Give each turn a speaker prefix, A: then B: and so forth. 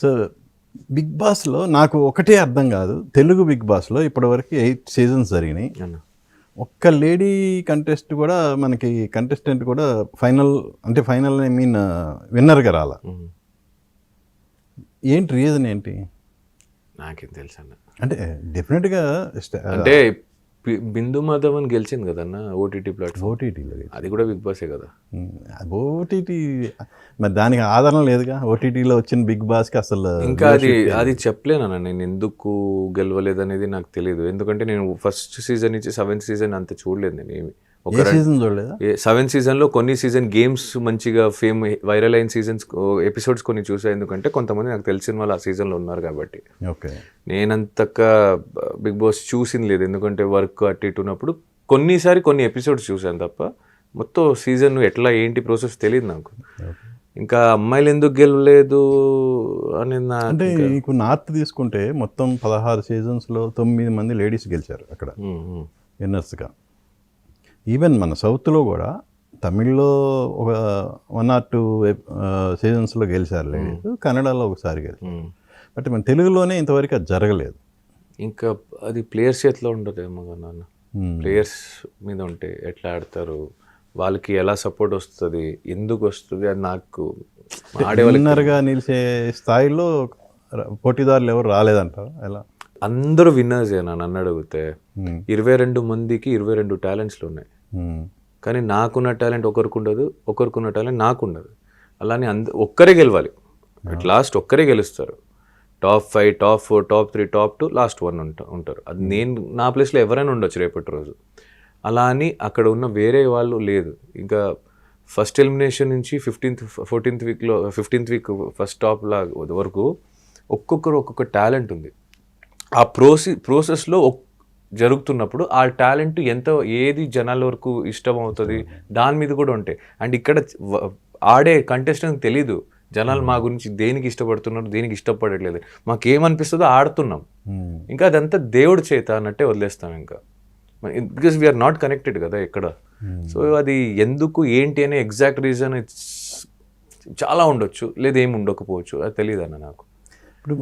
A: So big బాస్లో నాకు ఒకటే అర్థం కాదు, తెలుగు బిగ్ బాస్లో ఇప్పటివరకు 8 సీజన్స్ జరిగినాయి.
B: అన్న
A: ఒక్క లేడీ కంటెస్టెంట్ కూడా ఫైనల్, అంటే ఫైనల్ ఐ మీన్ విన్నర్గా రాల. ఏంటి రీజన్ ఏంటి?
B: నాకేం తెలుసు అన్న.
A: అంటే డెఫినెట్గా
B: అంటే బిందు మాధవన్ గెలిచింది కదన్న ఓటీటీ ప్లాట్ఫామ్.
A: ఓటీటీలో
B: అది కూడా బిగ్ బాసే కదా.
A: ఓటీటీ మరి దానికి ఆధారం లేదుగా. ఓటీటీలో వచ్చిన బిగ్ బాస్కి అసలు
B: ఇంకా అది చెప్పలేనన్న, నేను ఎందుకు గెలవలేదనేది నాకు తెలియదు. ఎందుకంటే నేను ఫస్ట్ సీజన్ నుంచి 7th సీజన్ అంత చూడలేదు నేను. ఏమి
A: ఏ సీజన్ చూడలేదా?
B: 7th సీజన్లో కొన్ని సీజన్ గేమ్స్ మంచిగా వైరల్ అయిన సీజన్స్ ఎపిసోడ్స్ కొన్ని చూసా. ఎందుకంటే కొంతమంది నాకు తెలిసిన వాళ్ళు ఆ సీజన్లో ఉన్నారు కాబట్టి.
A: ఓకే,
B: నేనంతగా బిగ్ బాస్ చూసింది లేదు, ఎందుకంటే వర్క్ అటు ఇటు ఉన్నప్పుడు కొన్ని ఎపిసోడ్స్ చూశాను తప్ప మొత్తం సీజన్ ఎట్లా ఏంటి ప్రాసెస్ తెలియదు నాకు. ఇంకా అమ్మాయిలు ఎందుకు గెలవలేదు అనేది
A: అంటే నీకు నార్త్ తీసుకుంటే మొత్తం 16 సీజన్స్లో 9 మంది లేడీస్ గెలిచారు అక్కడ విన్నర్స్గా. ఈవెన్ మన సౌత్లో కూడా తమిళ్లో ఒక 1 or 2 సీజన్స్లో గెలిచారు లేడీస్, కన్నడలో ఒకసారి గెలిచారు. బట్ మన తెలుగులోనే ఇంతవరకు అది జరగలేదు.
B: ఇంకా అది ప్లేయర్స్ చేతిలో ఉండదేమో నాన్న. ప్లేయర్స్ మీద ఉంటే ఎట్లా ఆడతారు, వాళ్ళకి ఎలా సపోర్ట్ వస్తుంది, ఎందుకు వస్తుంది అది నాకు
A: విన్నర్గా నిలిచే స్థాయిలో పోటీదారులు ఎవరు రాలేదంటారు. ఎలా
B: అందరూ విన్నర్సే నన్ను అడిగితే. 22 మందికి 22 టాలెంట్స్లు ఉన్నాయి. కానీ నాకున్న టాలెంట్ ఒకరికి ఉండదు, ఒకరికున్న టాలెంట్ నాకు ఉండదు. అలానే ఒక్కరే గెలవాలి, అట్ లాస్ట్ ఒక్కరే గెలుస్తారు. Top 5, top 4, top 3, top 2, last 1 ఉంటారు. అది నేను నా ప్లేస్లో ఎవరైనా ఉండొచ్చు రేపటి రోజు. అలా అని అక్కడ ఉన్న వేరే వాళ్ళు లేదు. ఇంకా ఫస్ట్ ఎలిమినేషన్ నుంచి 15th వీక్ ఫస్ట్ టాప్ వరకు ఒక్కొక్కరు ఒక్కొక్క టాలెంట్ ఉంది. ఆ ప్రాసెస్లో జరుగుతున్నప్పుడు ఆ టాలెంట్ ఏది జనాల వరకు ఇష్టం అవుతుంది దాని మీద కూడా ఉంటాయి. అండ్ ఇక్కడ ఆడే కంటెస్టెంట్ తెలీదు జనాలు మా గురించి దేనికి ఇష్టపడుతున్నారు, దేనికి ఇష్టపడట్లేదు, మాకేమనిపిస్తుందో ఆడుతున్నాం. ఇంకా అదంతా దేవుడి చేత అన్నట్టే వదిలేస్తాం ఇంకా, బికాస్ వీఆర్ నాట్ కనెక్టెడ్ కదా ఎక్కడ. సో అది ఎందుకు ఏంటి అనే ఎగ్జాక్ట్ రీజన్ చాలా ఉండొచ్చు, లేదా ఏమి ఉండకపోవచ్చు, అది తెలియదు అన్న నాకు.
A: ఇప్పుడు